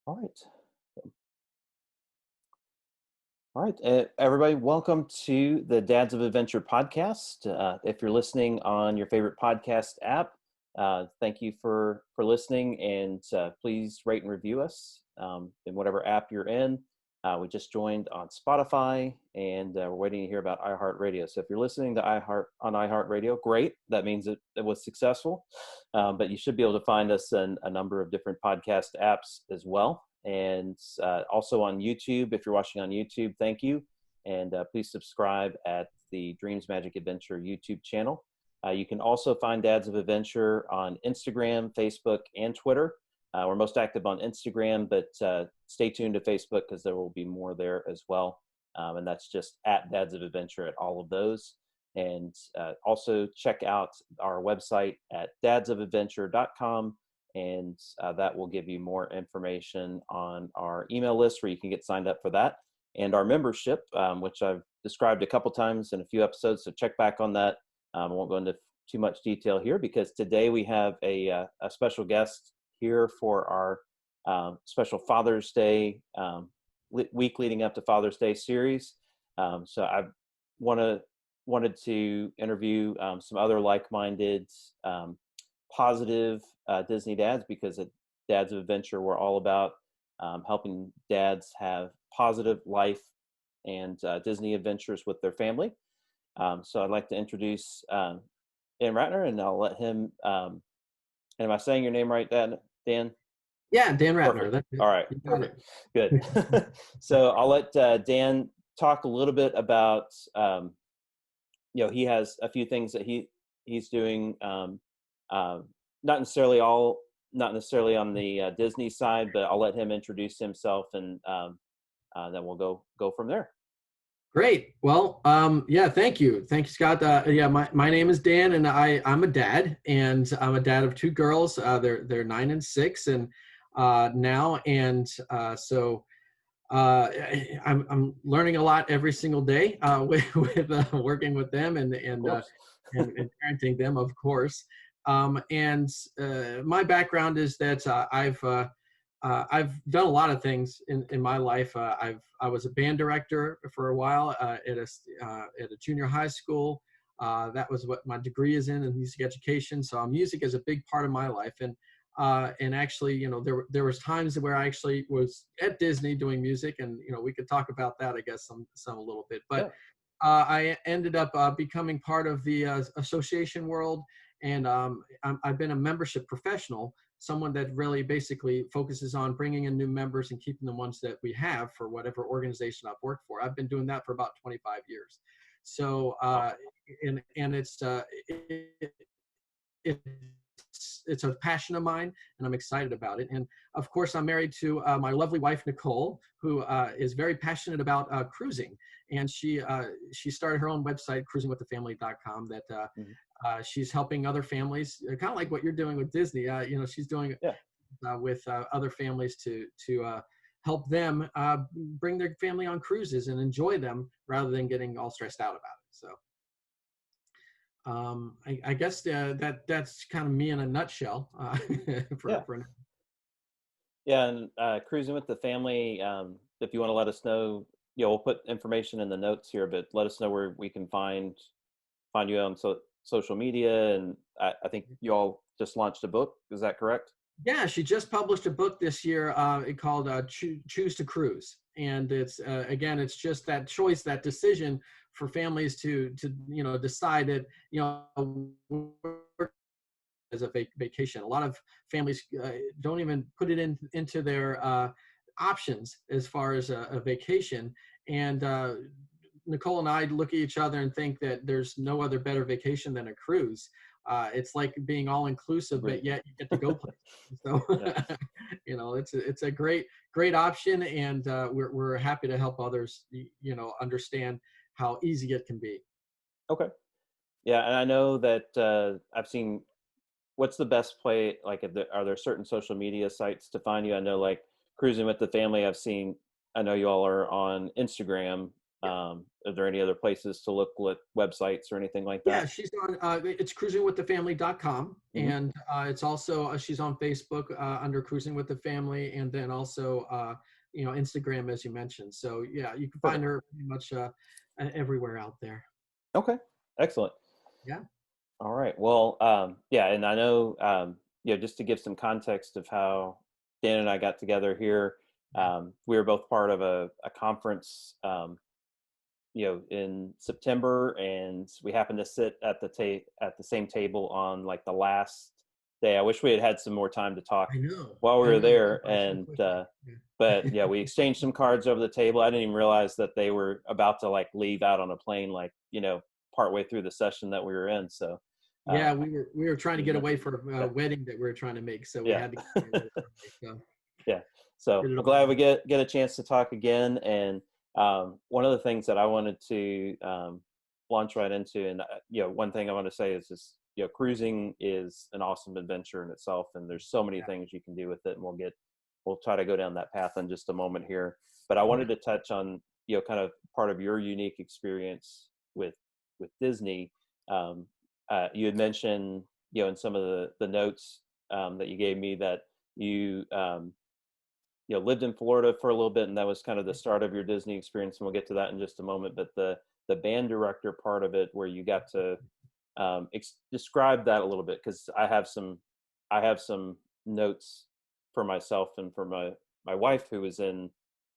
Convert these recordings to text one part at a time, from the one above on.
All right. All right. Everybody, welcome to the Dads of Adventure podcast. If you're listening on your favorite podcast app, thank you for listening, and please rate and review us in whatever app you're in. We just joined on Spotify, and we're waiting to hear about iHeartRadio. So if you're listening to iHeartRadio, great. That means it was successful. But you should be able to find us in a number of different podcast apps as well. And also on YouTube. If you're watching on YouTube, thank you. And please subscribe at the DreamsMagicAdventure YouTube channel. You can also find Dads of Adventure on Instagram, Facebook, and Twitter. We're most active on Instagram, but stay tuned to Facebook because there will be more there as well. And that's just at Dads of Adventure at all of those. And also check out our website at dadsofadventure.com. And that will give you more information on our email list where you can get signed up for that, and our membership, which I've described a couple times in a few episodes. So check back on that. I won't go into too much detail here because today we have a special guest here for our special Father's Day week leading up to Father's Day series. So I wanted to interview some other like-minded positive Disney dads, because at Dads of Adventure we're all about helping dads have positive life and Disney adventures with their family. So I'd like to introduce Dan Ratner, and I'll let him. Am I saying your name right, Dan? Yeah, Dan Ratner. Perfect. All right, perfect. Good. So I'll let Dan talk a little bit about. He has a few things that he's doing. Not necessarily on the Disney side, but I'll let him introduce himself, and then we'll go from there. Great. Well, yeah, thank you, Scott. Yeah, my name is Dan, and I'm a dad, and I'm a dad of two girls. They're 9 and 6, and now, and so I'm learning a lot every single day with working with them and parenting them, of course. And my background is that I've done a lot of things in my life. I was a band director for a while at a junior high school. That was what my degree is in music education. So music is a big part of my life. And actually, there was times where I actually was at Disney doing music, and we could talk about that, I guess, some a little bit. But I ended up becoming part of the association world, and I've been a membership professional, someone that really basically focuses on bringing in new members and keeping the ones that we have for whatever organization I've worked for. I've been doing that for about 25 years. So, and it's a passion of mine, and I'm excited about it. And of course, I'm married to my lovely wife, Nicole, who is very passionate about cruising. And she started her own website, CruisingWithTheFamily.com, that she's helping other families, kind of like what you're doing with Disney. She's doing with other families to help them bring their family on cruises and enjoy them rather than getting all stressed out about it. So. I guess that's kind of me in a nutshell. And Cruising with the Family. If you want to let us know, we'll put information in the notes here, but let us know where we can find you on social media. And I think you all just launched a book. Is that correct? Yeah, she just published a book this year called Choose to Cruise. And it's again, it's just that choice, that decision for families to decide that as a vacation. A lot of families don't even put it into their options as far as a vacation. And Nicole and I look at each other and think that there's no other better vacation than a cruise. It's like being all inclusive, but yet you get to go places. So, it's a great option, and we're happy to help others, understand how easy it can be. Okay. Yeah, and I know that I've seen. What's the best play? Like, are there certain social media sites to find you? I know, like Cruising with the Family. I know you all are on Instagram. are there any other places to look at websites or anything like Yeah, that? she's on, it's cruisingwiththefamily.com. Hmm. And it's also, she's on Facebook under Cruising with the Family, and then also, Instagram, as you mentioned. So yeah, you can find Perfect. her pretty much everywhere out there. Okay. Excellent. Yeah. All right. Well, yeah, and I know, just to give some context of how Dan and I got together here, we were both part of a conference, in September, and we happened to sit at the same table on like the last day. I wish we had had some more time to talk I know. while we I were know. It went there, by so and quickly. but Yeah. yeah, we exchanged some cards over the table. I didn't even realize that they were about to like leave out on a plane, like partway through the session that we were in. So, Yeah, um, we were trying it to was get nice. away for a Yeah, wedding that we were trying to make, so we yeah. had to get there really early. So Yeah. So did it I'm all glad we right. get a chance to talk again. And one of the things that I wanted to launch right into, and one thing I want to say is just cruising is an awesome adventure in itself, and there's so many Yeah. things you can do with it, and we'll try to go down that path in just a moment here. But I Yeah. wanted to touch on kind of part of your unique experience with Disney. Um, you had mentioned in some of the notes that you gave me that you lived in Florida for a little bit, and that was kind of the start of your Disney experience. And we'll get to that in just a moment. But the band director part of it, where you got to describe that a little bit, because I have some notes for myself and for my wife, who was in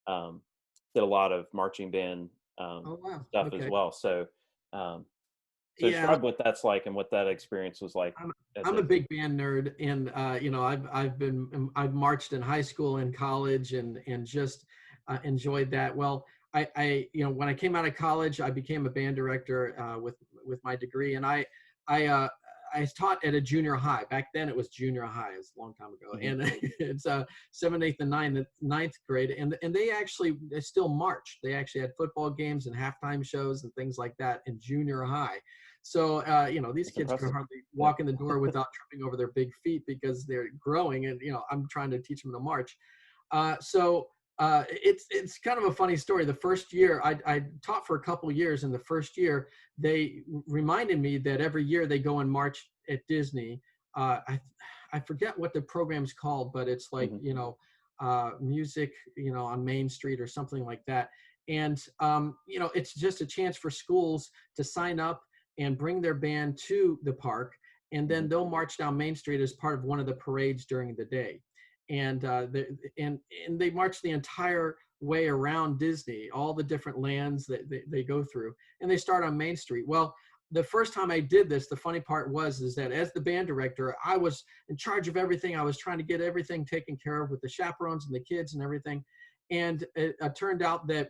um, did a lot of marching band Oh wow. stuff as Okay. well. Um, so Yeah. describe what that's like and what that experience was like I'm at I'm a Disney. big band nerd, and I've marched in high school and college, and just enjoyed that. Well, when I came out of college, I became a band director with my degree, and I uh, I taught at a junior high. Back then, it was junior high. It was a long time ago, Hmm. and it's seventh, eighth, and ninth grade, and they still marched. They actually had football games and halftime shows and things like that in junior high. So, these That's kids could impressive. hardly Yeah. walk in the door without tripping over their big feet because they're growing, and I'm trying to teach them to march. It's kind of a funny story. The first year I taught for a couple years, and the first year they reminded me that every year they go and march at Disney. I forget what the program's called, but it's like Hmm. music, on Main Street or something like that. And it's just a chance for schools to sign up and bring their band to the park, and Hmm. then they'll march down Main Street as part of one of the parades during the day. And and they march the entire way around Disney, all the different lands that they go through, and they start on Main Street. Well, the first time I did this, the funny part is that as the band director, I was in charge of everything. I was trying to get everything taken care of with the chaperones and the kids and everything. And it turned out that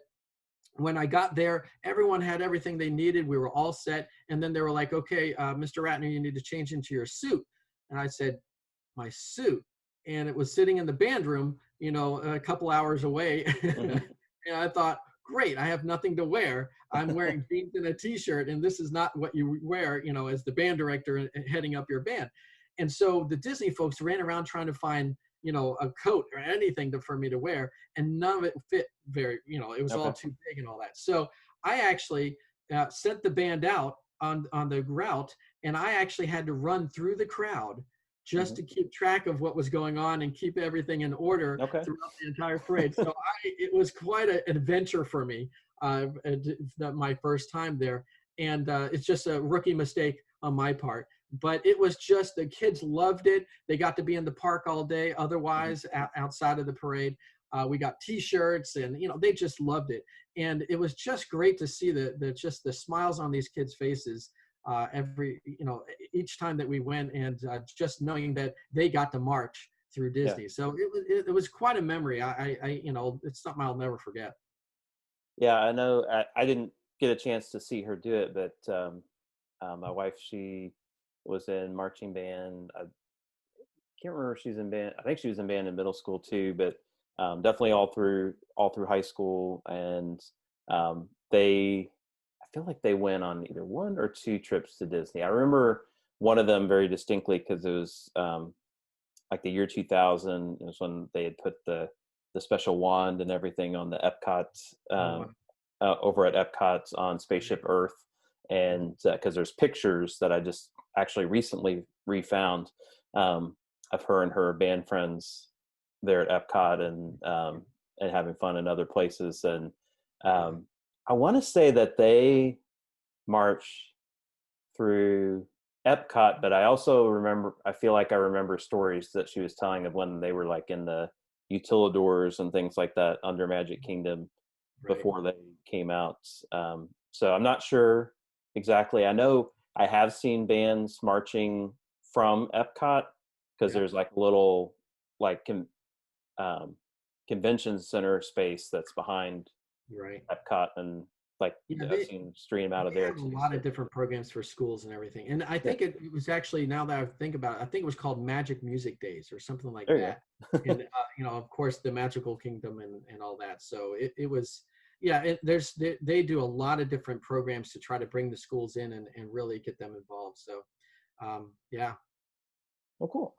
when I got there, everyone had everything they needed. We were all set. And then they were like, okay, Mr. Ratner, you need to change into your suit. And I said, my suit? And it was sitting in the band room, a couple hours away. Hmm. And I thought, great, I have nothing to wear. I'm wearing jeans and a t-shirt, and this is not what you wear, as the band director and heading up your band. And so the Disney folks ran around trying to find, a coat or anything for me to wear, and none of it fit very, it was all Okay. too big and all that. So I actually sent the band out on the route, and I actually had to run through the crowd just Hmm. to keep track of what was going on and keep everything in order Okay. throughout the entire parade. So it was quite an adventure for me, my first time there. And it's just a rookie mistake on my part. But it was just, the kids loved it. They got to be in the park all day. Hmm. Otherwise, outside of the parade, we got T-shirts, and they just loved it. And it was just great to see the smiles on these kids' faces each time that we went, and just knowing that they got to march through Yeah. Disney. So it was quite a memory. It's something I'll never forget. Yeah, I know. I didn't get a chance to see her do it, but my wife, she was in marching band. I can't remember if she's in band. I think she was in band in middle school too, but definitely all through high school. And they, I feel like they went on either one or two trips to Disney. I remember one of them very distinctly because it was like the year 2000. It was when they had put the special wand and everything on the Epcot Oh, wow. over at Epcot on Spaceship Earth, and because there's pictures that I just actually recently refound of her and her band friends there at Epcot, and having fun in other places. And I want to say that they march through Epcot, but I also I feel like I remember stories that she was telling of when they were like in the utilidors and things like that under Magic Kingdom Right. before they came out. So I'm not sure exactly. I know I have seen bands marching from Epcot because Yep. there's like a little like um, convention center space that's behind Right. Epcot, and like Yeah, I've seen stream out of they there have a too. lot So of different programs for schools and everything. And I yeah, think it was actually, now that I think about it, I think it was called Magic Music Days or something like there you that. go. And of course, the Magical Kingdom and all that. So it was, yeah. They do a lot of different programs to try to bring the schools in and really get them involved. So yeah. Oh, cool.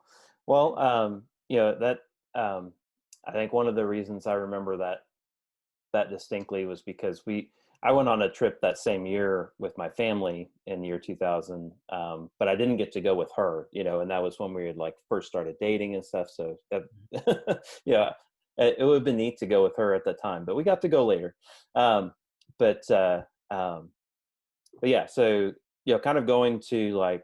Well, that I think one of the reasons I remember that distinctly was because I went on a trip that same year with my family in the year 2000, but I didn't get to go with her, and that was when we had like first started dating and stuff. So that, yeah, it would have been neat to go with her at the time, but we got to go later. Um, but but yeah, so kind of going to like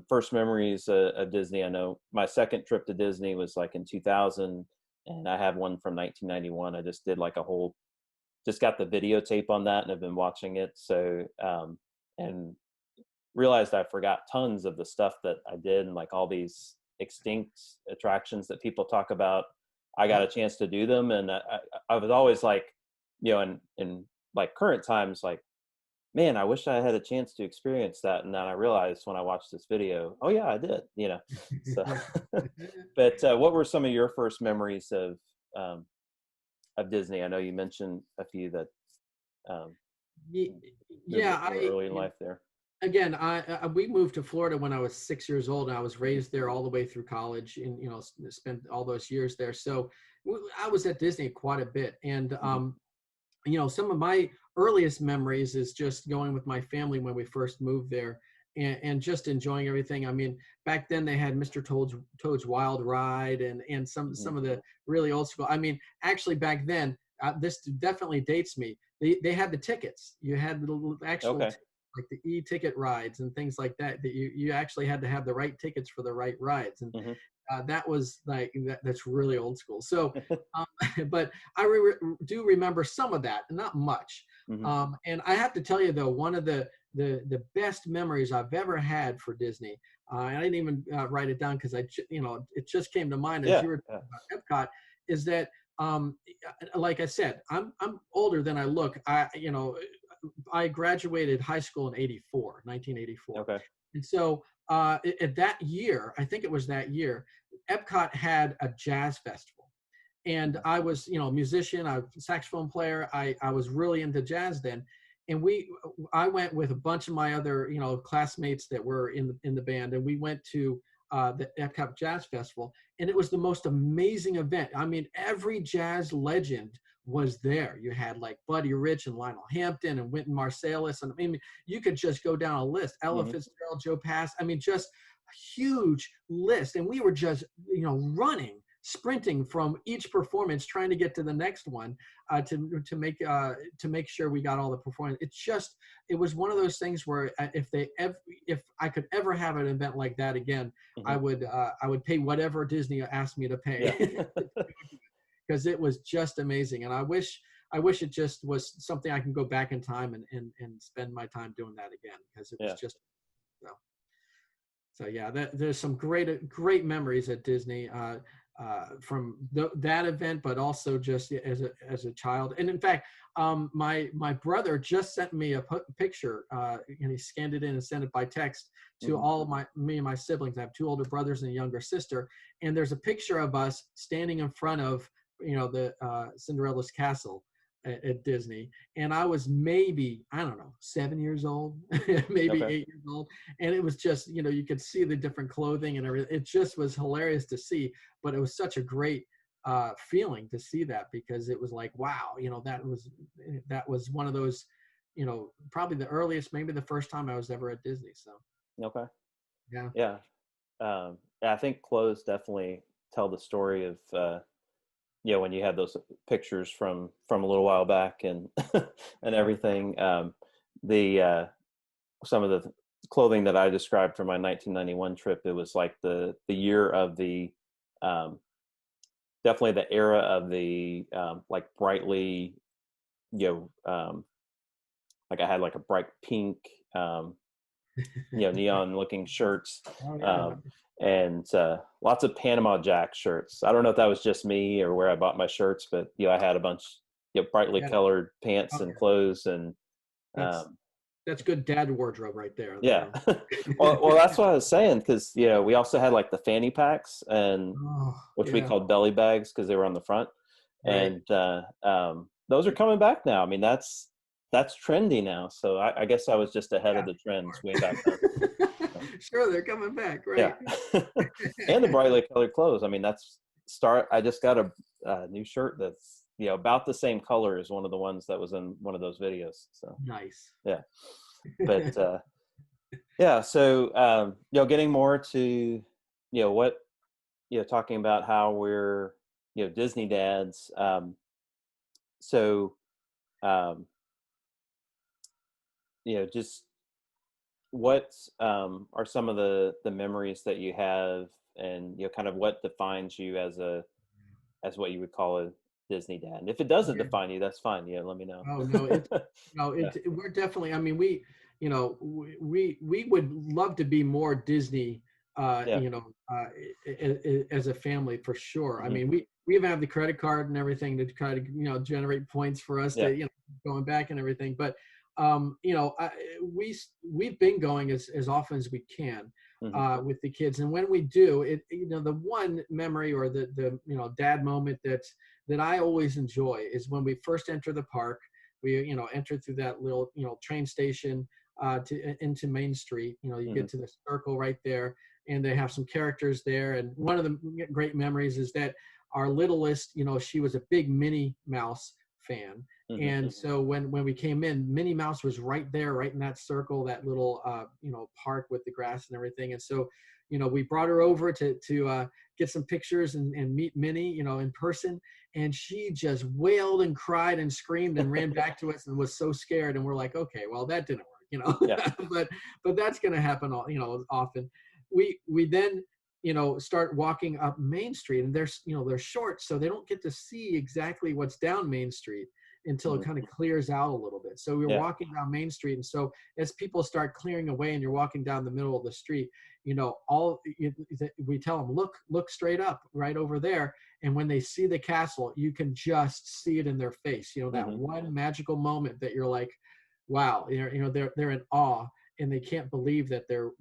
first memories of Disney. I know my second trip to Disney was like in 2000, and I have one from 1991. I just did like just got the videotape on that and have been watching it. So, and realized I forgot tons of the stuff that I did, and like all these extinct attractions that people talk about. I got a Yep. chance to do them, and I was always like, in like current times, like, man, I wish I had a chance to experience that. And then I realized when I watched this video, oh yeah, I did. So, but what were some of your first memories um, of Disney? I know you mentioned a few that um, Ye- moved yeah. more early in life there. Again, we moved to Florida when I was 6 years old, and I was raised there all the way through college, and spent all those years there. So I was at Disney quite a bit, and Hmm. some of my earliest memories is just going with my family when we first moved there, and just enjoying everything. I mean, back then they had Mr. Toad's Wild Ride, and Hmm. some of the really old school. I mean, actually back then, this definitely dates me. They had the tickets. You had the actual Okay. like the e-ticket rides and things like that. That you actually had to have the right tickets for the right rides, and Hmm. that was like that's really old school. So, um, but I do remember some of that, not much. Hmm. And I have to tell you though, one of the best memories I've ever had for Disney, and I didn't even write it down because it just came to mind as Yeah. you were Yeah. talking about Epcot, is that like I said, I'm older than I look. I graduated high school in 1984. Okay. And so at that year, I think it was that year, Epcot had a jazz festival. And Okay. I was, a musician, I was a saxophone player. I was really into jazz then. And I went with a bunch of my other, classmates that were in the band, and we went to the Epcot Jazz Festival, and it was the most amazing event. I mean, every jazz legend was there. You had like Buddy Rich and Lionel Hampton and Wynton Marsalis, and I mean, you could just go down a list. Ella Hmm. Fitzgerald, Joe Pass. I mean, just a huge list, and we were just running, sprinting from each performance, trying to get to the next one, to make sure we got all the performance. It was one of those things where if I could ever have an event like that again, Hmm. I would pay whatever Disney asked me to Yeah. pay because it was just amazing. And I wish it just was something I can go back in time and spend my time doing that again, because it was Yeah. just so. So yeah, there's some great memories at Disney from that event, but also just as a child. And in fact, my brother just sent me a picture, and he scanned it in and sent it by text to Hmm. all of me and my siblings. I have two older brothers and a younger sister, and there's a picture of us standing in front of the Cinderella's castle at Disney, and I was maybe, I don't know, 7 years old, maybe Okay. 8 years old, and it was just, you could see the different clothing and everything. It just was hilarious to see, but it was such a great feeling to see that, because it was like, wow, that was one of those, probably the earliest, maybe the first time I was ever at Disney. So Okay. yeah. Yeah. Yeah, I think clothes definitely tell the story of when you had those pictures from a little while back and and everything. The Some of the clothing that I described for my 1991 trip, it was like the year of the um, definitely the era of the like brightly, like I had like a bright pink, um, neon looking shirts, Oh yeah. um, and lots of Panama Jack shirts. I don't know if that was just me or where I bought my shirts, but I had a bunch, brightly Yeah. colored pants Oh and yeah. clothes, and That's um, that's good dad wardrobe right there. yeah. Well, that's what I was saying, because we also had like the fanny packs, and Oh which we yeah. called belly bags because they were on the front, Right. and those are coming back now. I mean, that's trendy now. So I guess I was just ahead Yeah. of the trends way back then. So, Sure, they're coming back. yeah, Right. and the brightly colored clothes. I mean, that's start. I just got a new shirt that's about the same color as one of the ones that was in one of those videos. So Nice. yeah, but yeah. So getting more to what talking about how we're Disney dads. So um, just what are some of the memories that you have, and kind of what defines you as what you would call a Disney dad. And if it doesn't Yeah. define you, that's fine. Let me know. Oh no, it's no, Yeah, we're definitely. I mean, we would love to be more Disney, yeah, as a family for sure. I hmm, mean, we even have the credit card and everything to try to generate points for us yeah, to going back and everything. But we've been going as often as we can hmm, with the kids, and when we do, the one memory or the dad moment that I always enjoy is when we first enter the park. We enter through that little train station to into Main Street. You hmm, get to the circle right there, and they have some characters there. And one of the great memories is that our littlest, she was a big Minnie Mouse fan. hmm, And so when we came in, Minnie Mouse was right there, right in that circle, that little park with the grass and everything. And so we brought her over to get some pictures and meet Minnie, in person. And she just wailed and cried and screamed and ran back to us and was so scared. And we're like, okay, well, that didn't work, yeah, but that's going to happen all, often. We then start walking up Main Street, and they're short, so they don't get to see exactly what's down Main Street until it hmm, kind of clears out a little bit. So we're yeah, walking down Main Street, and so as people start clearing away and you're walking down the middle of the street, we tell them, look straight up right over there. And when they see the castle, you can just see it in their face, that hmm, one magical moment that you're like, wow, they're in awe, and they can't believe that they're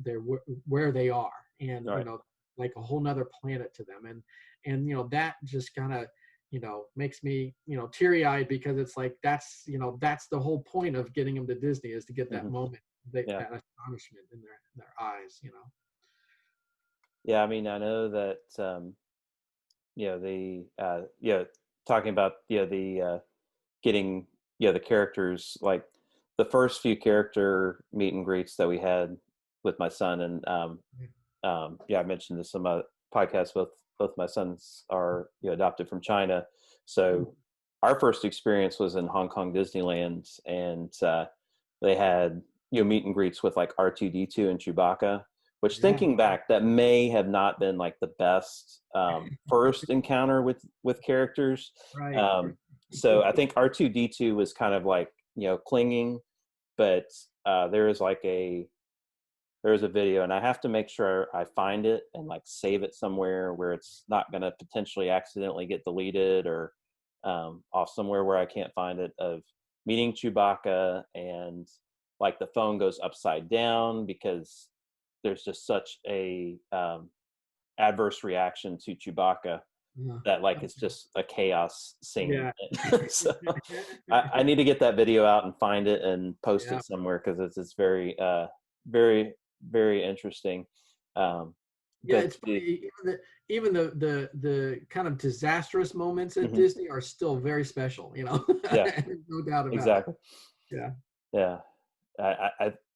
where they are, and all right, like a whole nother planet to them. And that just kind of makes me teary-eyed, because it's like that's the whole point of getting them to Disney, is to get that hmm, moment, yeah, that astonishment in their eyes. yeah. I mean, I know that the talking about the getting the characters, like the first few character meet and greets that we had with my son, and I mentioned this in my podcast. Both my sons are adopted from China, so our first experience was in Hong Kong Disneyland, and they had meet and greets with like R2D2 and Chewbacca. Which, Yeah. thinking back, that may have not been like the best first encounter with characters. Right. Um, so I think R2D2 was kind of like clinging, but there is like there's a video, and I have to make sure I find it and like save it somewhere where it's not going to potentially accidentally get deleted or off somewhere where I can't find it, of meeting Chewbacca, and like the phone goes upside down because there's just such a adverse reaction to Chewbacca Yeah. that like it's just a chaos scene. Yeah. So I need to get that video out and find it and post Yeah. it somewhere, because it's very very very interesting. Yeah, but it's funny. Even the kind of disastrous moments at mhm, Disney are still very special. yeah, There's no doubt about it. exactly. Yeah. Yeah.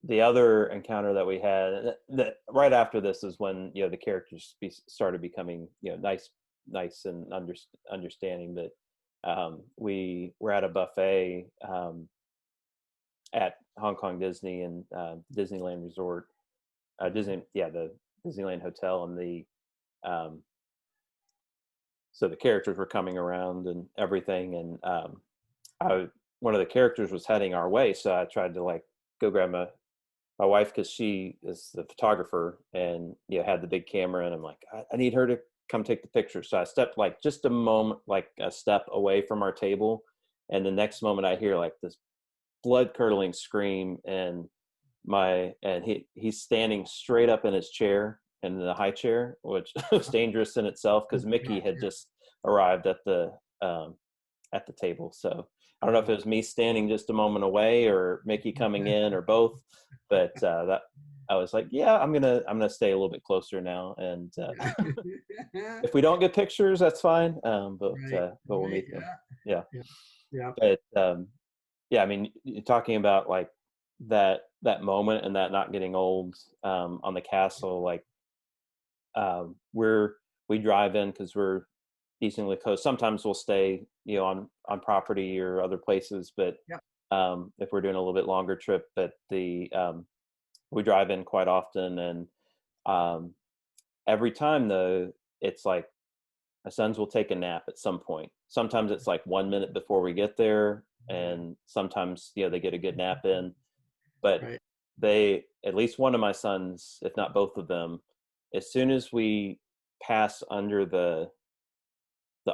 The other encounter that we had that right after this is when the characters started becoming nice and understanding. But we were at a buffet at Hong Kong Disney and Disneyland Resort, the Disneyland Hotel, and um, so the characters were coming around and everything, and I one of the characters was heading our way, so I tried to like go grab my wife because she is the photographer and had the big camera, and I'm like, I need her to come take the picture. So I stepped like just a moment, like a step away from our table, and the next moment I hear like this blood curdling scream, and he's standing straight up in his chair, in the high chair, which was dangerous in itself Oh because my Mickey gosh. had Yeah. just arrived at the table. So I don't know if it Oh. was me standing just a moment away or Mickey coming in or both, but that I was like, yeah, I'm gonna stay a little bit closer now, and Yeah. if we don't get pictures, that's fine. Right. But we'll Right. meet them. Yeah. Yeah, Yeah. Yeah. but yeah, I mean, you're talking about like that moment and that not getting old on the castle. Like we drive in because we're decently close. Sometimes we'll stay, on property or other places, but Yeah. if we're doing a little bit longer trip, but the we drive in quite often, and um, every time though, it's like my sons will take a nap at some point. Sometimes it's like 1 minute before we get there, Yeah. and sometimes they get a good nap in. But Right. at least one of my sons, if not both of them, as soon as we pass under the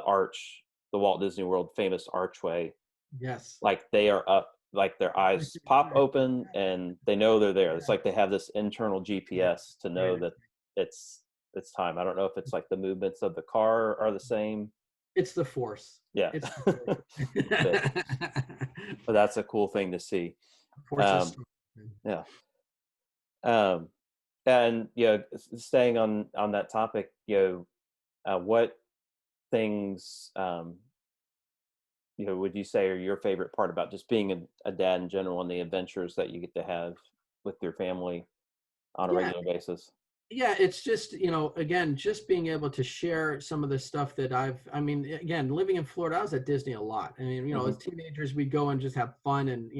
arch, the Walt Disney World famous archway, Yes. like they are up, like their eyes pop open and they know they're there. It's like they have this internal Yeah. GPS to know Right. that it's it's time. I don't know if it's like the movements of the car are the same. It's the force. Yeah. It's the but force. but that's a cool thing to see. Force is Um, strong. yeah. Um, and staying on that topic, what things would you say are your favorite part about just being a dad in general and the adventures that you get to have with your family on a Yeah. regular basis? Yeah, it's just, again, just being able to share some of the stuff that I mean, again, living in Florida, I was at Disney a lot. I mean, Hmm. as teenagers, we'd go and just have fun. And,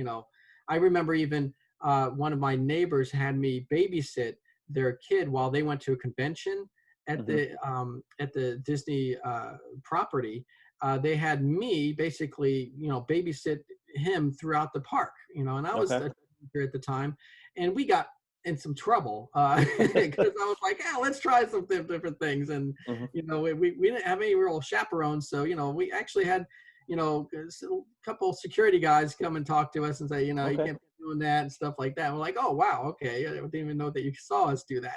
I remember even one of my neighbors had me babysit their kid while they went to a convention Hmm. at the Disney property. They had me basically, babysit him throughout the park, and I was Okay. a teenager at the time, and we got in some trouble because I was like, yeah, let's try some different things. And, Hmm. we didn't have any real chaperones. So, we actually had, a couple security guys come and talk to us and say, you Okay. can't be doing that and stuff like that. And we're like, oh, wow. Okay. I didn't even know that you saw us do that,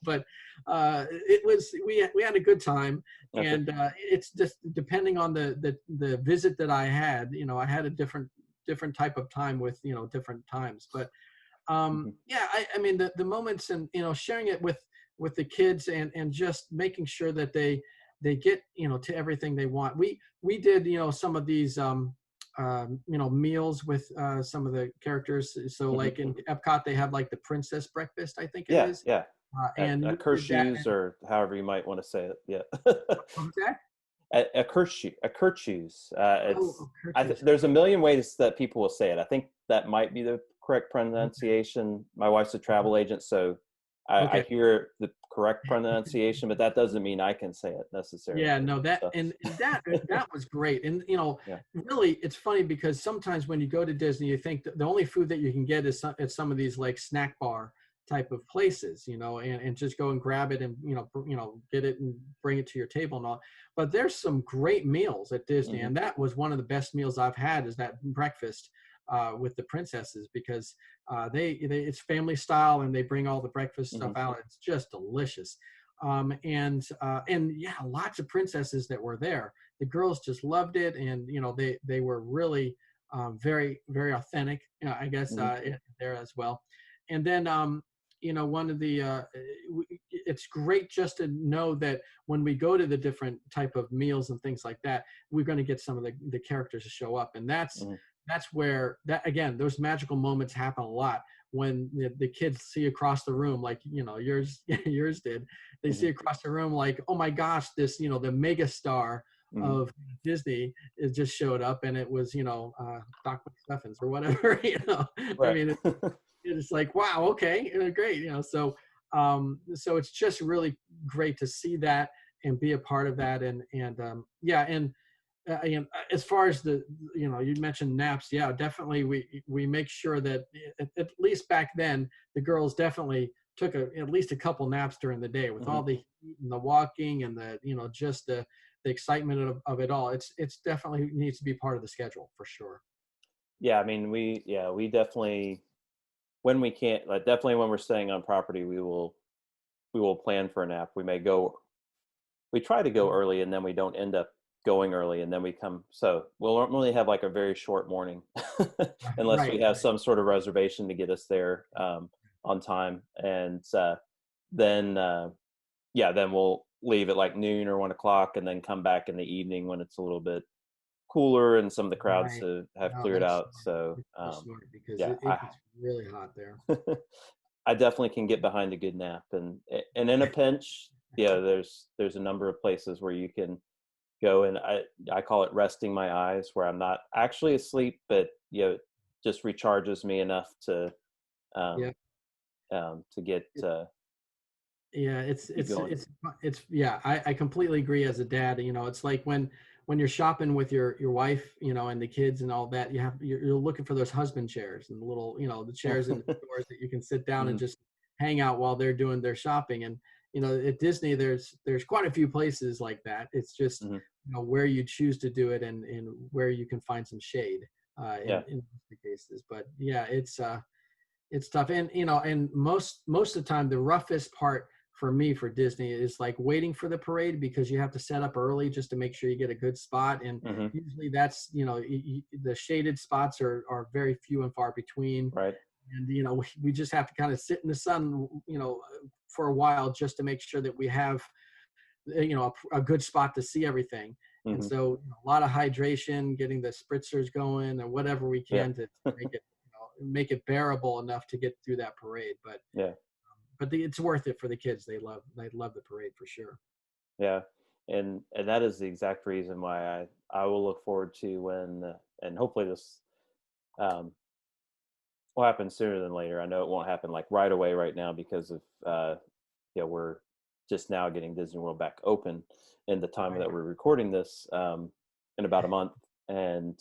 but it was, we had a good time. Okay. And it's just depending on the visit that I had, I had a different type of time with, different times. But Hmm. yeah, I mean the moments and sharing it with the kids and just making sure that they get to everything they want. We did some of these meals with some of the characters. So Hmm. like in Epcot they have like the princess breakfast, I think it Yeah. is, Yeah. and A we did that. Kershaws, or however you might want to say it. Yeah. What was that? A Kershaw, a Kershaws. Oh, There's a million ways that people will say it. I think that might be the correct pronunciation. My wife's a travel agent, so I Okay. hear the correct pronunciation, but that doesn't mean I can say it necessarily. Yeah, no, that So, and that was great. And yeah. really, it's funny because sometimes when you go to Disney, you think that the only food that you can get is at some of these like snack bar type of places, and just go and grab it and get it and bring it to your table and all. But there's some great meals at Disney, Hmm. and that was one of the best meals I've had is that breakfast with the princesses because they it's family style and they bring all the breakfast stuff Hmm. out. It's just delicious. And yeah, lots of princesses that were there. The girls just loved it, and they were really very very authentic. I guess Hmm. there as well. And then one of the it's great just to know that when we go to the different type of meals and things like that, we're going to get some of the characters to show up. And Mhm. that's where that, again, those magical moments happen a lot when the kids see across the room, like, yours, yours did. They see Mhm. across the room, like, oh my gosh, this, the mega star Mhm. of Disney, it just showed up, and it was, Doc McStuffins or whatever. I Right. mean, it's like, wow, okay, great, so it's just really great to see that and be a part of that. And yeah, and as far as you mentioned naps, yeah, definitely we make sure that at least back then the girls definitely took at least a couple naps during the day with Mhm. all the heat and the walking and just the excitement of it all. It's definitely needs to be part of the schedule for sure. Yeah, I mean, we definitely, when we can't, like, definitely when we're staying on property, we will plan for a nap. We try to go early, and then we don't end up going early, and then we come. So we'll normally have like a very short morning, unless we Right, have right. some sort of reservation to get us there on time. And then yeah, then we'll leave at like noon or 1 o'clock, and then come back in the evening when it's a little bit cooler and some of the crowds Right. have No, cleared that's out. smart. So It's so smart because yeah, it gets really hot there. I definitely can get behind a good nap, and in a pinch, yeah, there's a number of places where you can go, and I call it resting my eyes, where I'm not actually asleep, but just recharges me enough Yeah. um, to get Yeah, keep going. it's yeah, I completely agree as a dad. It's like when you're shopping with your wife, and the kids and all that, you're looking for those husband chairs and the little, the chairs in the stores that you can sit down and Mhm. just hang out while they're doing their shopping. And at Disney, there's quite a few places like that. It's just Mhm. where you choose to do it, and where you can find some shade Yeah. in most of the cases. But yeah, it's tough. And and most of the time, the roughest part for me for Disney is like waiting for the parade, because you have to set up early just to make sure you get a good spot. And Hmm. usually that's, the shaded spots are very few and far between. Right. And we just have to kind of sit in the sun, for a while, just to make sure that we have, a good spot to see everything. And Hmm. so, a lot of hydration, getting the spritzers going, and whatever we Yeah. can to make it, make it bearable enough to get through that parade. Yeah. But it's worth it for the kids. They love the parade for sure. Yeah. And that is the exact reason why I will look forward to when and hopefully this um, will happen sooner than later. I know it won't happen like right away right now because of we're just now getting Disney World back open in the time Right. that we're recording this, in about a month, and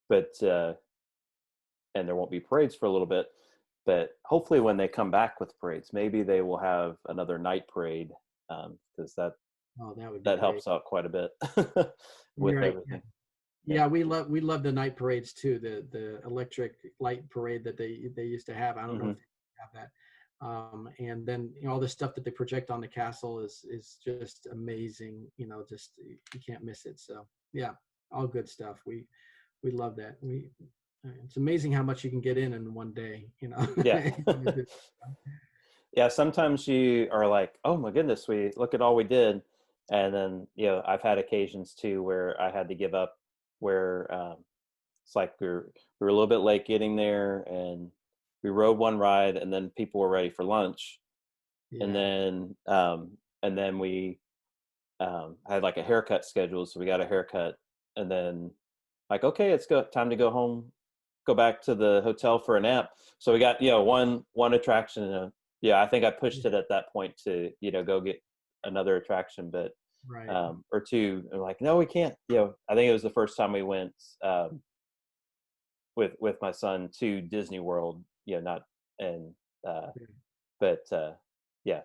but and there won't be parades for a little bit. But hopefully, when they come back with parades, maybe they will have another night parade, because Oh, that would be that great. helps out quite a bit with Right. Yeah. everything. Yeah. Yeah, we love the night parades too. The electric light parade that they used to have. I don't know if Hmm. they have that. And then all the stuff that they project on the castle is just amazing. Just you can't miss it. So yeah, all good stuff. We love that. It's amazing how much you can get in one day. Yeah. Yeah, sometimes you are like, "Oh my goodness, we look at all we did," and then I've had occasions too where I had to give up, where it's like we were a little bit late getting there, and we rode one ride, and then people were ready for lunch, and Yeah. then we had like a haircut scheduled, so we got a haircut, and then like, okay, it's go time to go home, go back to the hotel for a nap. So we got one attraction, and yeah, I think I pushed it at that point to go get another attraction, but Right. or two. And like, no, we can't. I think it was the first time we went with my son to Disney World. Not and Yeah. but yeah.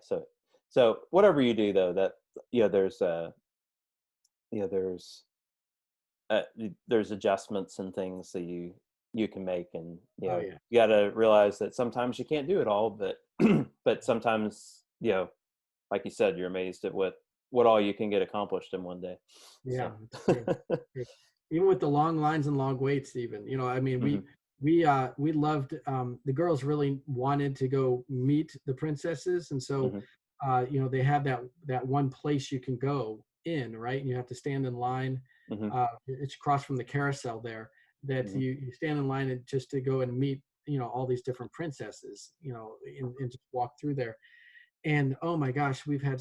So whatever you do though, that there's there's there's adjustments and things that you can make, and Oh yeah. you got to realize that sometimes you can't do it all, but but sometimes like you said, you're amazed at what all you can get accomplished in one day. Yeah, So it's true. True. Even with the long lines and long waits, even, I mean, hmm. we loved, the girls really wanted to go meet the princesses. And so Hmm. they have that one place you can go in, right? And you have to stand in line. Hmm. It's across from the carousel there that Hmm. you stand in line and just to go and meet, all these different princesses, and just walk through there. And oh my gosh, we've had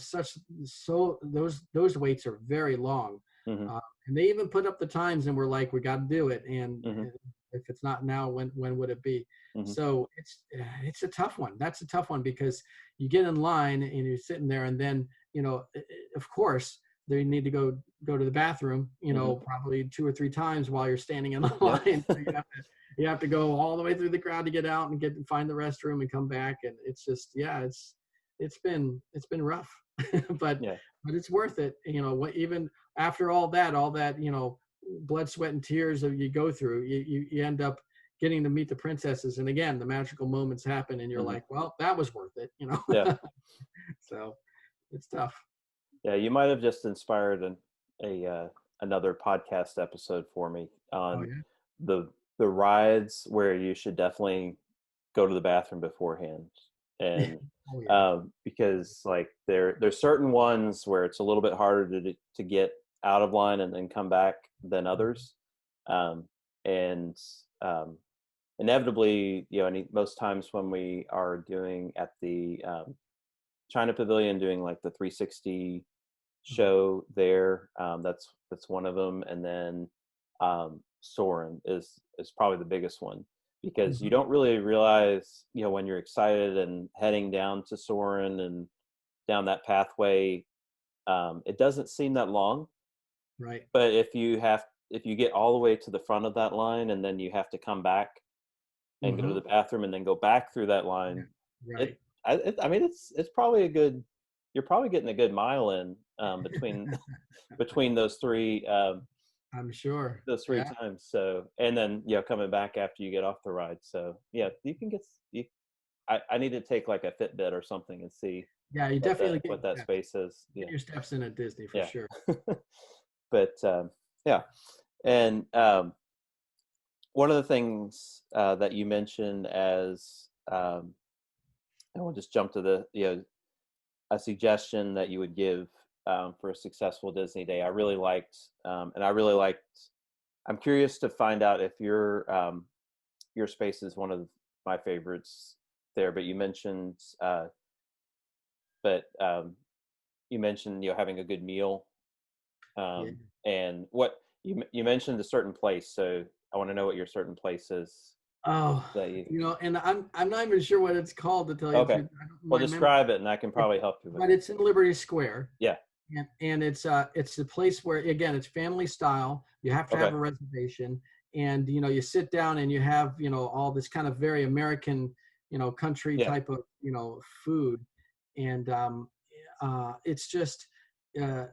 those waits are very long. Hmm. And they even put up the times, and we're like, we got to do it. And Hmm. if it's not now, when would it be? Hmm. So it's a tough one. That's a tough one because you get in line and you're sitting there, and then of course they need to go to the bathroom. Hmm. Probably 2 or 3 times while you're standing in the Yep. line. So you have to go all the way through the crowd to get out and find the restroom and come back. And it's just it's been rough, but Yeah. but it's worth it. Even after all that, blood, sweat, and tears that you go through, you end up getting to meet the princesses, and again, the magical moments happen, and you're Hmm. like, well, that was worth it. Yeah. So it's tough. Yeah. You might have just inspired another podcast episode for me Oh on yeah. the the rides where you should definitely go to the bathroom beforehand. And Oh yeah. because like there's certain ones where it's a little bit harder to get out of line and then come back than others. um, and inevitably, most times when we are doing at the China Pavilion, doing like the 360 Mhm. show there, that's one of them. And then Soarin' is probably the biggest one, because you Mhm. don't really realize, when you're excited and heading down to Soarin' and down that pathway, it doesn't seem that long. Right. But if you get all the way to the front of that line and then you have to come back and go to Hmm. the bathroom and then go back through that Yeah. line, Right. I mean, it's probably a good, you're probably getting a good mile in, between between I'm sure. those three Yeah. times. So, and then coming back after you get off the ride. So yeah, you can I need to take like a Fitbit or something and see Yeah. You what definitely what that space is. get Yeah. your steps in at Disney for Yeah. sure. But yeah. And one of the things that you mentioned as, and we'll just jump to the, a suggestion that you would give for a successful Disney day. I really liked, and I really liked. I'm curious to find out if your space is one of my favorites there. But but you mentioned, having a good meal, Yeah. and what you mentioned a certain place. So I want to know what your certain place is Oh, that you. and I'm not even sure what it's called, to tell you the Okay, truth. well, My memory, describe it, and I can it, probably help you with but it. it's in Liberty Square, Yeah. and it's a place where, again, it's family style. You have to have Okay. a reservation, and you sit down and you have all this kind of very American, country Yeah. type of food, and it's just uh,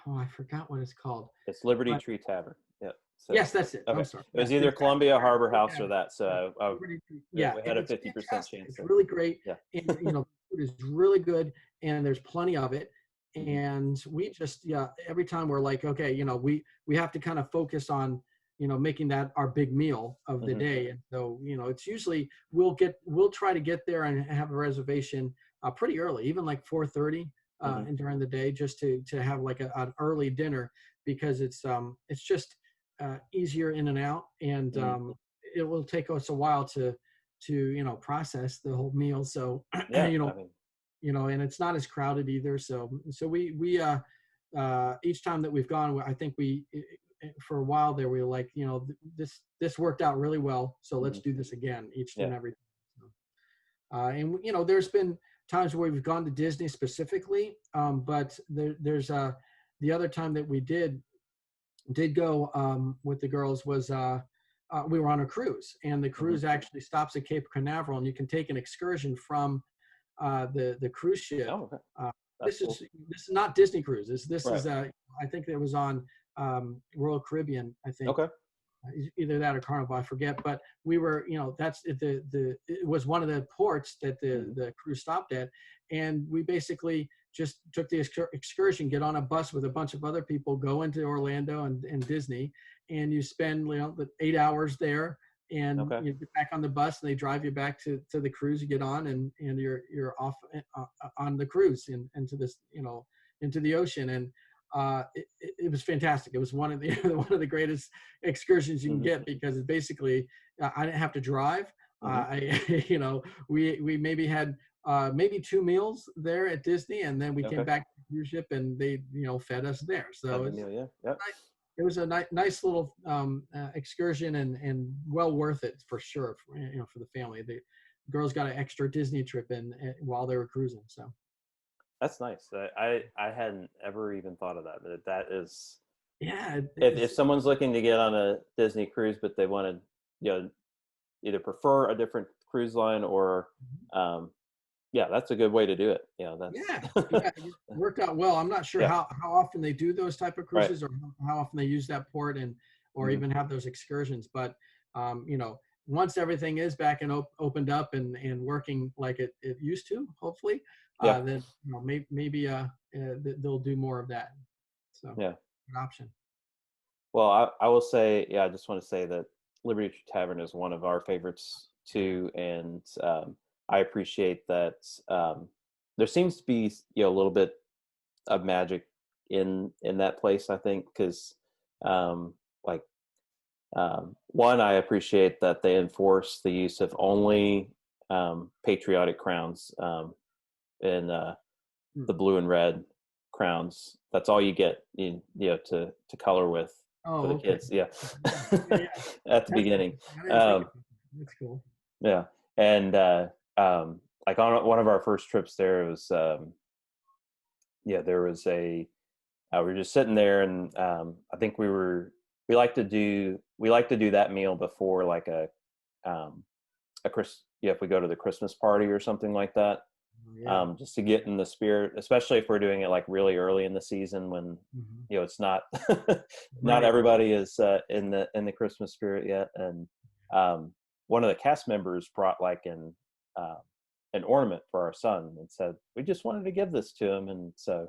oh, I forgot what it's called, It's Liberty but Tree Tavern. Yep. So, yes, that's it. I'm okay. sorry. It was Yes, either exactly. Columbia, Very Harbor good House, or dad. that. Yeah, So yeah, we had and a it's 50% fantastic. chance It's there. really great, Yeah. and food is really good, and there's plenty of it. Hmm. And we just, yeah, every time we're like, okay, we have to kind of focus on making that our big meal of the Hmm. day. And so it's usually we'll try to get there and have a reservation pretty early, even like 4:30 Hmm. and during the day, just to have like an early dinner, because it's just easier in and out, and Hmm. it will take us a while to process the whole meal. So Yeah. I mean. and it's not as crowded either. So we each time that we've gone, I think for a while there we were like, this worked out really well, so let's Hmm. do this again each and Yeah. every time. And there's been times where we've gone to Disney specifically, but there's the other time that we did go with the girls was we were on a cruise, and the Hmm. cruise actually stops at Cape Canaveral, and you can take an excursion from the cruise ship. Oh, okay. Uh, That's this cool. is this is not Disney cruise. This Right. is I think it was on Royal Caribbean. I think Okay. either that or Carnival, I forget. But we were, that's it was one of the ports that Hmm. the cruise stopped at, and we basically just took the excursion, get on a bus with a bunch of other people, go into Orlando and Disney, and you spend the 8 hours there. and Okay. you get back on the bus and they drive you back to the cruise. You get on and you're off on the cruise into this, into the ocean. And it was fantastic. It was one of the one of the greatest excursions you can Hmm. get, because it's basically, I didn't have to drive. Hmm. We maybe had maybe 2 meals there at Disney, and then we came Okay. back to the cruise ship and they fed us there. So Had the meal. Yeah. Yep. it was a nice little excursion, and well worth it for sure. For the family, the girls got an extra Disney trip in while they were cruising. So That's nice. I hadn't ever even thought of that. But that is, yeah, if someone's looking to get on a Disney cruise, but they want to, either prefer a different cruise line or, yeah, that's a good way to do it. yeah, That's yeah, it worked out well. I'm not sure yeah. how often they do those type of Right. cruises, or how often they use that port, and or Hmm. even have those excursions. But once everything is back and opened up and working like it used to, hopefully, Yeah. then maybe they'll do more of that. So Yeah. an option. Well, I will say, yeah, I just want to say that Liberty Tree Tavern is one of our favorites too, and I appreciate that. There seems to be, a little bit of magic in that place. I think because, like, one, I appreciate that they enforce the use of only patriotic crowns, in Hmm. the blue and red crowns. That's all you get, to color with for Oh, the okay. kids. Yeah, Yeah, yeah, yeah. at the That's beginning. interesting. I didn't think Um, of that. That's cool. yeah, and like on one of our first trips there, it was, there was we were just sitting there, and I think we like to do that meal before, like a Chris if we go to the Christmas party or something like that, Oh, yeah. just to get in the spirit, especially if we're doing it like really early in the season when, Hmm. it's not not Right. everybody is in the Christmas spirit yet. And one of the cast members brought like an ornament for our son and said we just wanted to give this to him, and so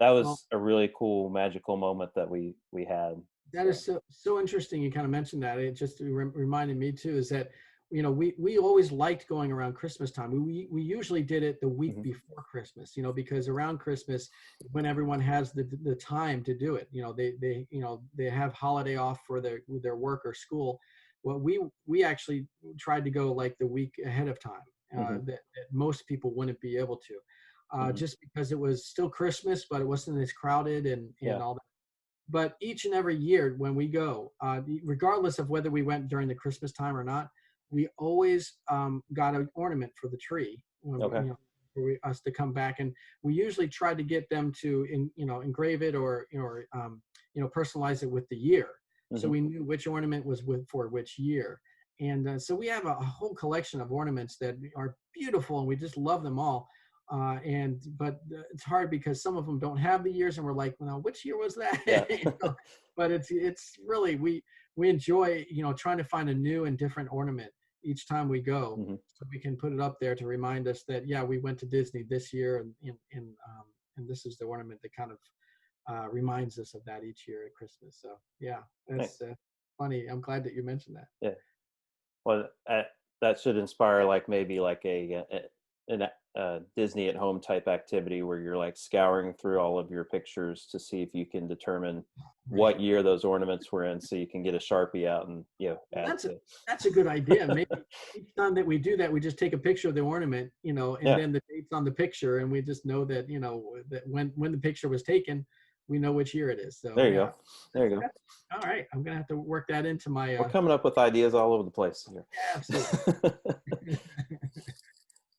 that Well, was a really cool magical moment that we had. that So. is so interesting. You kind of mentioned that. It just reminded me too. Is that we always liked going around Christmas time. We usually did it the week Hmm. before Christmas. Because around Christmas, when everyone has the time to do it. They have holiday off for their work or school. Well, we actually tried to go like the week ahead of time. Hmm. That most people wouldn't be able to. Hmm. Just because it was still Christmas, but it wasn't as crowded and Yeah. all. But each and every year when we go, regardless of whether we went during the Christmas time or not, we always got an ornament for the tree when Okay. for us to come back, and we usually tried to get them to engrave it or personalize it with the year, so Hmm. we knew which ornament was for which year. And so we have a whole collection of ornaments that are beautiful, and we just love them all. But it's hard because some of them don't have the years, and we're like, well, which year was that? Yeah. But it's really we enjoy trying to find a new and different ornament each time we go, Hmm. so we can put it up there to remind us that yeah, we went to Disney this year, and this is the ornament that kind of reminds us of that each year at Christmas. So yeah, that's Nice. funny. I'm glad that you mentioned that. Yeah. Well, that should inspire like maybe like a Disney at home type activity where you're like scouring through all of your pictures to see if you can determine Right. what year those ornaments were in, so you can get a Sharpie out and Well, add that's a to. that's a good idea. Maybe each time that we do that, we just take a picture of the ornament, and Yeah. then the dates on the picture, and we just know that that when the picture was taken, we know which year it is. So There you yeah, go. There you go. that's all right. I'm gonna have to work that into my. We're coming up with ideas all over the place Yeah, absolutely. here.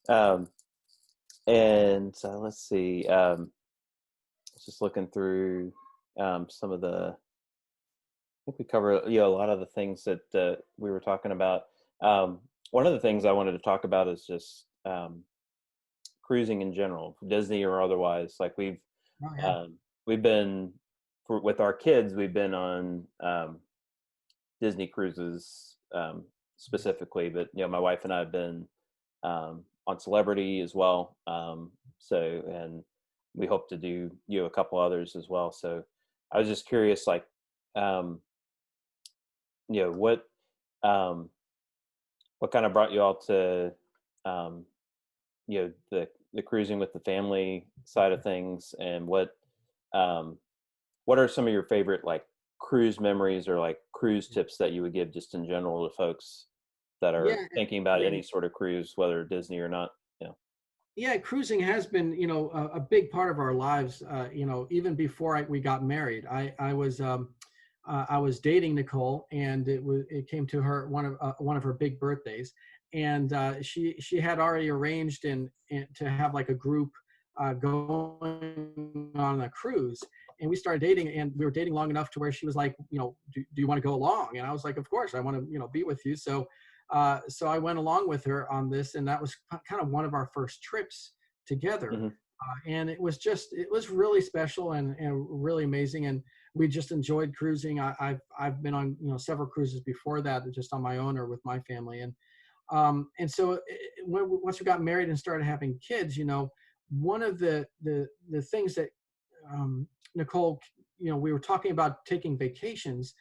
um, and let's see. Just looking through some of the. I think we cover a lot of the things that we were talking about. One of the things I wanted to talk about is just cruising in general, Disney or otherwise. Like Oh yeah. we've been with our kids. We've been on Disney cruises, specifically, but my wife and I have been on Celebrity as well. And we hope to do a couple others as well. So I was just curious, like, what um, what kind of brought you all to, um, the cruising with the family side of things, and um, what are some of your favorite like cruise memories or like cruise tips that you would give just in general to folks that are Yeah, thinking I about any mean, sort of cruise, whether Disney or not? Yeah. yeah, cruising has been, a big part of our lives. Even before we got married, I was dating Nicole, and it came to her one of her big birthdays, and she had already arranged to have like a group going on a cruise, and we started dating, and we were dating long enough to where she was like, do you want to go along? And I was like, of course, I want to, be with you. So I went along with her on this, and that was kind of one of our first trips together. Hmm. And it was really special and really amazing. And we just enjoyed cruising. I've been on, several cruises before that, just on my own or with my family. And so once we got married and started having kids, one of the things that Nicole, we were talking about taking vacations,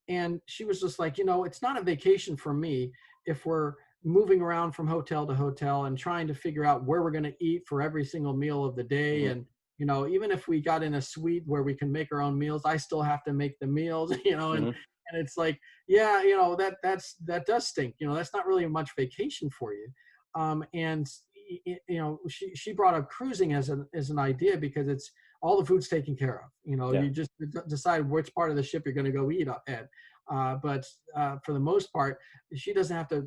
and she was just like, it's not a vacation for me if we're moving around from hotel to hotel and trying to figure out where we're going to eat for every single meal of the day. Hmm. And, even if we got in a suite where we can make our own meals, I still have to make the meals, Hmm. and it's like, yeah, that does stink. That's not really much vacation for you. And she brought up cruising as an idea because it's all the food's taken care of. Yeah. You just decide which part of the ship you're going to go eat at. But for the most part, she doesn't have to,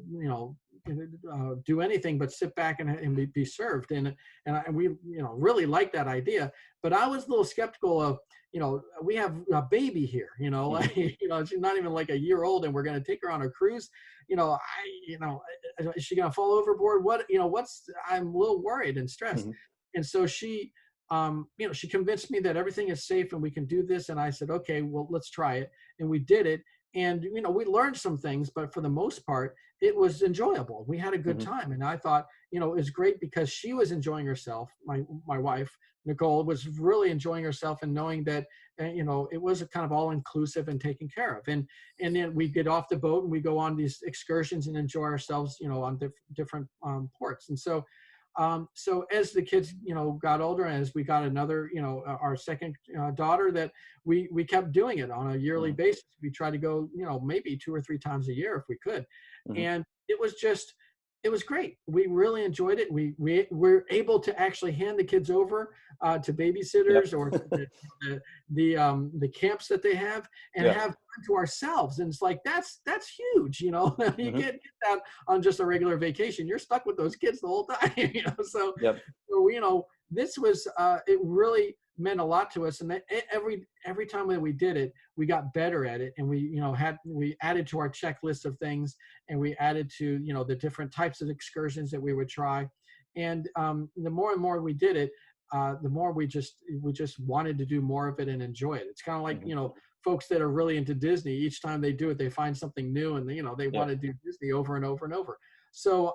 do anything but sit back and be served. And we, really like that idea. But I was a little skeptical of, we have a baby here, Hmm. like, she's not even like a year old, and we're going to take her on a cruise. Is she going to fall overboard? I'm a little worried and stressed. Hmm. And so she convinced me that everything is safe and we can do this. And I said, okay, well, let's try it. And we did it. And, we learned some things, but for the most part, it was enjoyable. We had a good Hmm. time. And I thought, it was great because she was enjoying herself. My wife, Nicole, was really enjoying herself and knowing that, it was a kind of all inclusive and taken care of. And then we get off the boat and we go on these excursions and enjoy ourselves, on different ports. And so as the kids, got older, and as we got another, our second daughter, that we kept doing it on a yearly Hmm. basis. We tried to go, maybe 2 or 3 times a year if we could. Hmm. And it was great. We really enjoyed it. We were able to actually hand the kids over to Yep. babysitters or to the camps that they have, and Yeah. have time to ourselves. And it's like, that's huge. You Hmm. can't get that on just a regular vacation. You're stuck with those kids the whole time. Yep. This was it really meant a lot to us. And every time that we did it, we got better at it, and we added to our checklist of things, and we added to the different types of excursions that we would try. And the more and more we did it, the more we just wanted to do more of it and enjoy it. It's kind of like, Hmm. folks that are really into Disney. Each time they do it, they find something new, and they want Yep. to do Disney over and over and over. So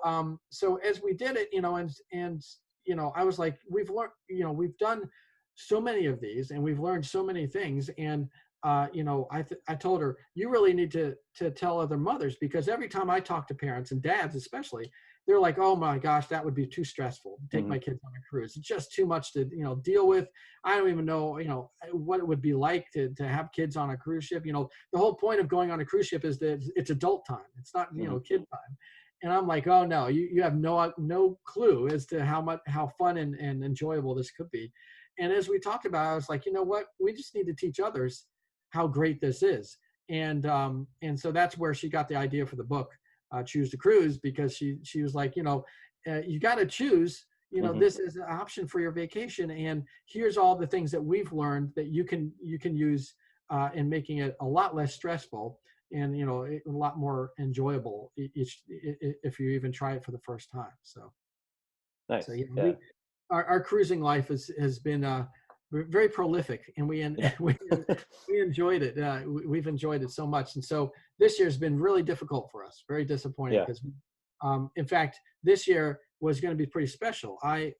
as we did it, and I was like, we've learned, we've done so many of these, and we've learned so many things. And I told her, you really need to tell other mothers, because every time I talk to parents and dads especially, they're like, oh my gosh, that would be too stressful to take Hmm. my kids on a cruise. It's just too much to deal with. I don't even know what it would be like to have kids on a cruise ship. The whole point of going on a cruise ship is that it's adult time. It's not Hmm. kid time. And I'm like, oh no, you have no clue as to how fun and enjoyable this could be. And as we talked about, I was like, you know what, we just need to teach others how great this is. And so that's where she got the idea for the book, Choose to Cruise, because she was like, you got to choose, Hmm. this is an option for your vacation, and here's all the things that we've learned that you can use in making it a lot less stressful, and a lot more enjoyable if you even try it for the first time. So Nice. yeah, Yeah. our cruising life has been very prolific, and Yeah. we enjoyed it. We've enjoyed it so much. And so this year's been really difficult for us, very disappointing, Yeah. because in fact, this year was going to be pretty special. I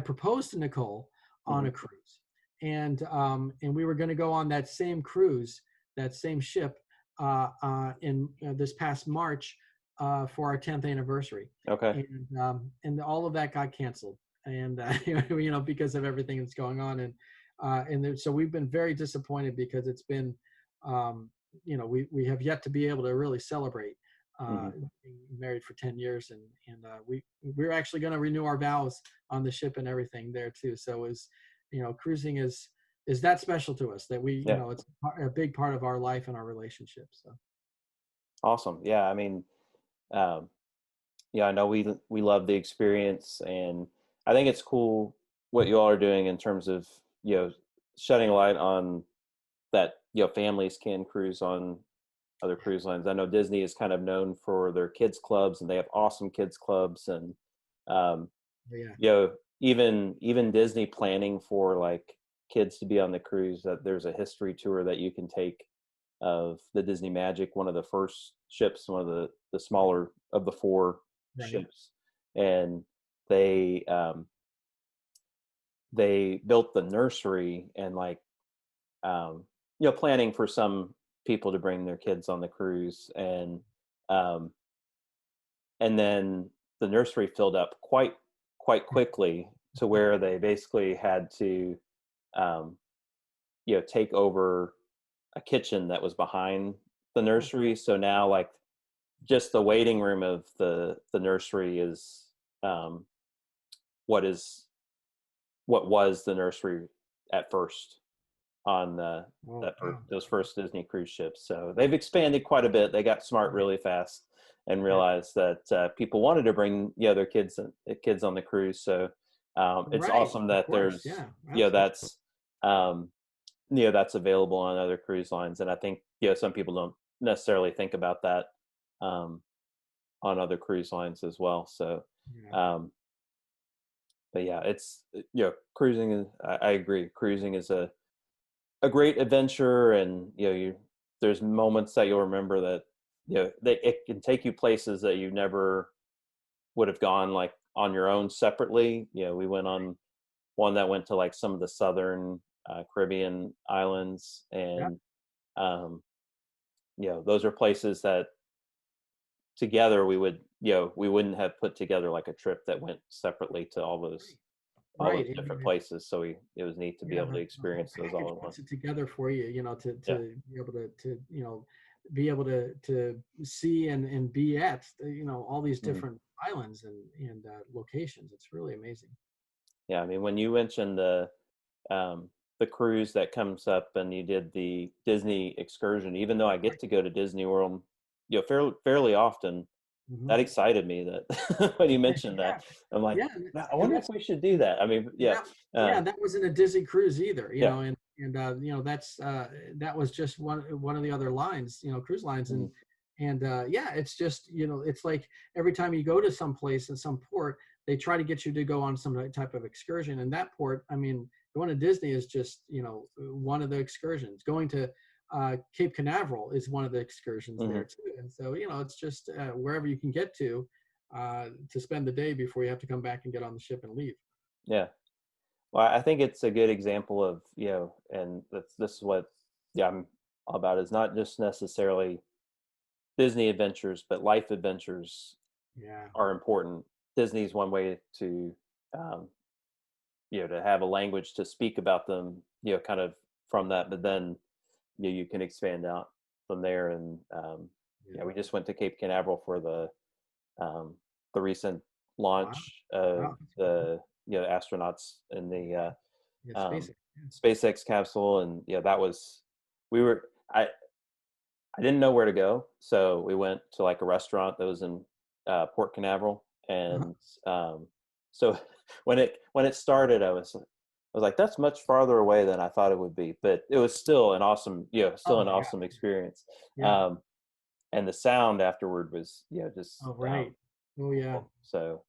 proposed to Nicole on Hmm. a cruise, and we were going to go on that same cruise, that same ship, in this past March for our 10th anniversary, Okay. and all of that got canceled, and because of everything that's going on, so we've been very disappointed because it's been, we have yet to be able to really celebrate Hmm. being married for 10 years, we're actually going to renew our vows on the ship and everything there too. So cruising is that special to us that Yeah. it's a big part of our life and our relationship. So Awesome. Yeah. I mean, um, yeah, I know we love the experience, and I think it's cool what you all are doing in terms of shedding light on that. Families can cruise on other cruise lines. I know Disney is kind of known for their kids clubs, and they have awesome kids clubs, and um, yeah, even Disney planning for like kids to be on the cruise. That there's a history tour that you can take of the Disney Magic, one of the first ships, one of the smaller of the four right, ships, and they um, they built the nursery and like um, planning for some people to bring their kids on the cruise, um, and then the nursery filled up quite quickly to where they basically had to um, take over a kitchen that was behind the oh, nursery. So now like just the waiting room of the nursery is um, what is what was the nursery at first on oh wow, those first Disney cruise ships. So they've expanded quite a bit. They got smart right, really fast and yeah, realized that people wanted to bring their kids on the cruise. So it's right, awesome of that course, there's yeah, absolutely, um, that's available on other cruise lines. And I think some people don't necessarily think about that um, on other cruise lines as well. So yeah, um, but yeah, it's cruising is, I agree, cruising is a great adventure, and there's moments that you'll remember that it can take you places that you never would have gone like on your own separately. We went on one that went to like some of the southern Caribbean islands, yeah, and um, those are places that together we wouldn't have put together like a trip that went separately to all right, those different places. So it was neat to be yeah, able to the whole experience those all package at once. puts it together for you, Yeah. to be able to see and be at, all these Mhm. different islands and locations. It's really amazing. Yeah, I mean, when you mentioned the cruise that comes up and you did the Disney excursion, even though I get Right. to go to Disney World, fairly often, Hmm. that excited me that when you mentioned Yeah, that, I'm like, yeah, "Man, I and wonder if that's we should do that." I mean, and yeah, that yeah, um, that wasn't a Disney cruise either, yeah, that's that was just one of the other lines, cruise lines, mhm, yeah, it's just, it's like every time you go to some place in some port, they try to get you to go on some type of excursion. And that port, I mean, going to Disney is just, one of the excursions. Going to Cape Canaveral is one of the excursions there mhm, too. And so, it's just wherever you can get to spend the day before you have to come back and get on the ship and leave. yeah. Well, I think it's a good example of and this is what I'm all about is not just necessarily Disney adventures, but life adventures Yeah. are important. Disney's one way to um, to have a language to speak about them, kind of from that, but then you can expand out from there. And Yeah. yeah, we just went to Cape Canaveral for um, the recent Wow. launch of Wow. That's cool. the astronauts in the Yeah. um, SpaceX. Yeah. SpaceX capsule, and that was we were I didn't know where to go, so we went to like a restaurant that was in Port Canaveral, Uh-huh. and so when it started, I was like, that's much farther away than I thought it would be, but it was still an awesome, still Oh an yeah. awesome experience. Yeah. Um, and the sound afterward was, just Oh right. Oh yeah. cool. So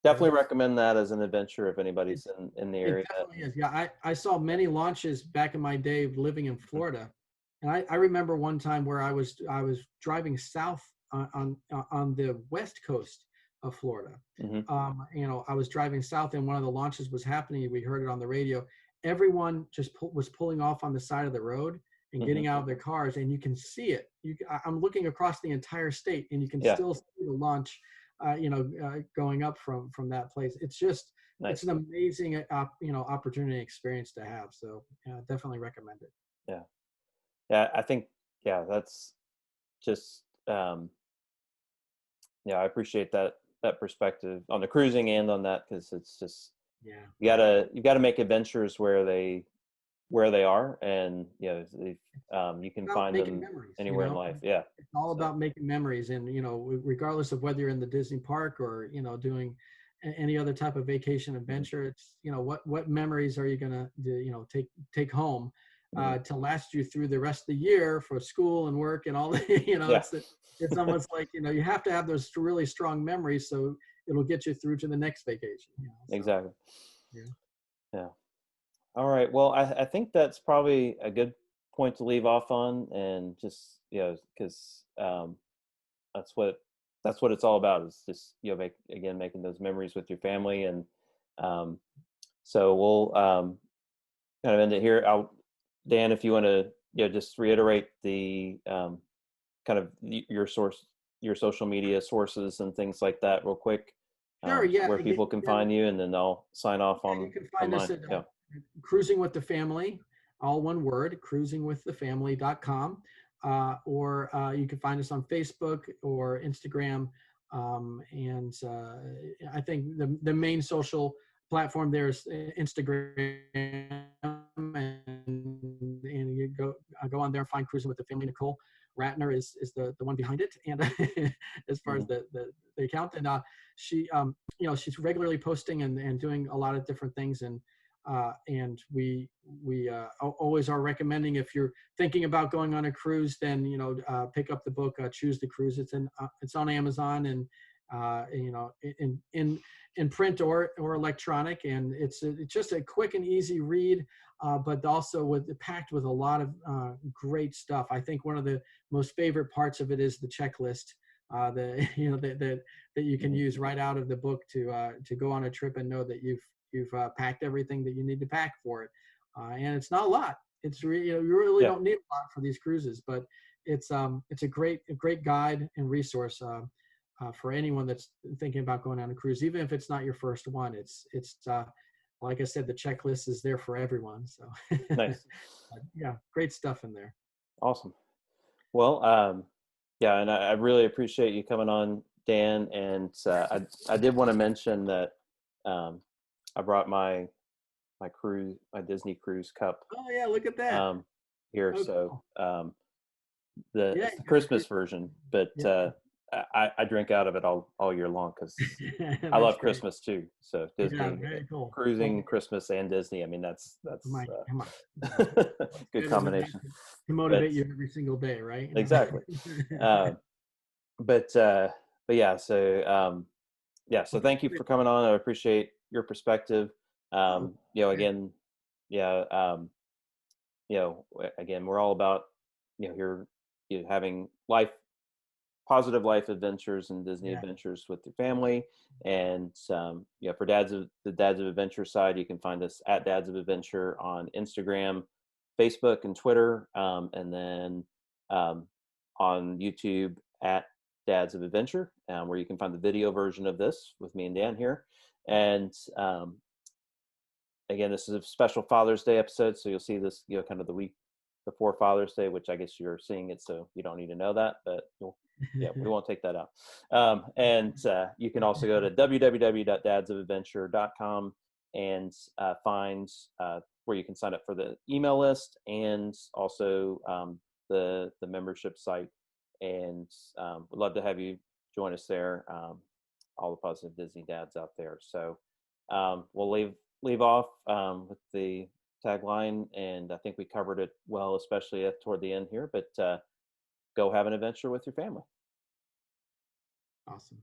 Yeah. definitely recommend that as an adventure if anybody's in the It area. definitely is. Yeah, I saw many launches back in my day of living in Florida, and I remember one time where I was driving south on the west coast of Florida. Mm-hmm. I was driving south, and one of the launches was happening. We heard it on the radio. Everyone just was pulling off on the side of the road, and Hmm. getting out of their cars, and you can see it. I'm looking across the entire state, and you can Yeah. still see the launch, going up from that place. It's Nice. an amazing, opportunity experience to have. So definitely recommend it. Yeah. Yeah. I think, yeah, that's just, yeah, I appreciate that perspective on the cruising and on that, because it's just, Yeah. you gotta make adventures where they are, and you can About find making them memories, anywhere in life. Yeah. it's all So about making memories. And regardless of whether you're in the Disney park or doing any other type of vacation mhm, adventure, it's what memories are you gonna take home mhm. to last you through the rest of the year for school and work and all the Yeah, it's almost like you have to have those really strong memories so it'll get you through to the next vacation. So exactly. yeah. Yeah. All right. Well, I think that's probably a good point to leave off on, and just because that's what that's what it's all about, is just making those memories with your family. And um, so we'll kind of end it here. Dan, if you want to just reiterate the kind of your social media sources and things like that real quick, Sure. Yeah. where people can find you, and then I'll sign off Yeah, you on can on find us mine. at Yeah. Cruising with the Family, all one word, cruisingwiththefamily.com. Or you can find us on Facebook or Instagram. And I think the main social platform there is Instagram. And you go on there and find Cruising with the Family. Nicole Ratner is the one behind it. And as far as Hmm. the account, and she she's regularly posting and doing a lot of different things. And we always are recommending, if you're thinking about going on a cruise, then pick up the book, Choose the Cruise. It's on Amazon, and in print or electronic. And it's just a quick and easy read, but also packed with a lot of great stuff. I think one of the most favorite parts of it is the checklist, the that you can Hmm. use right out of the book to go on a trip and know that you've packed everything that you need to pack for it. And it's not a lot. You really Yeah. don't need a lot for these cruises, but it's a great guide and resource for anyone that's thinking about going on a cruise, even if it's not your first one. It's like I said, the checklist is there for everyone. So Nice. yeah, great stuff in there. Awesome. Well, yeah, and I really appreciate you coming on, Dan. And I did want to mention that um, I brought my Disney cruise cup Oh yeah, look at that. um, here. Oh So cool. Yeah, it's the you got a Christmas great. version, but Yeah. I drink out of it all year long, because I That's love great. Christmas too. So Yeah, Disney, very cool. Well, cruising, Christmas, and Disney. I mean, that's Mike, come on. What's good better than that combination. to But motivate you every single day, right? exactly. Uh, but but yeah, so yeah, so thank you for coming on. I appreciate your perspective. Oh, yeah. Again, yeah, again, we're all about here having positive life adventures and Disney Yeah. adventures with your family. And for the Dads of Adventure side, you can find us at Dads of Adventure on Instagram, Facebook, and Twitter, and then um, on YouTube at Dads of Adventure, where you can find the video version of this with me and Dan here. And again, this is a special Father's Day episode, so you'll see this, kind of the week before Father's Day, which I guess you're seeing it, so you don't need to know that, but yeah, we won't take that out. And you can also go to www.dadsofadventure.com and find where you can sign up for the email list, and also the membership site. And we'd love to have you join us there. All the positive Disney dads out there. So we'll leave off with the tagline, and I think we covered it well, especially toward the end here. But go have an adventure with your family. Awesome.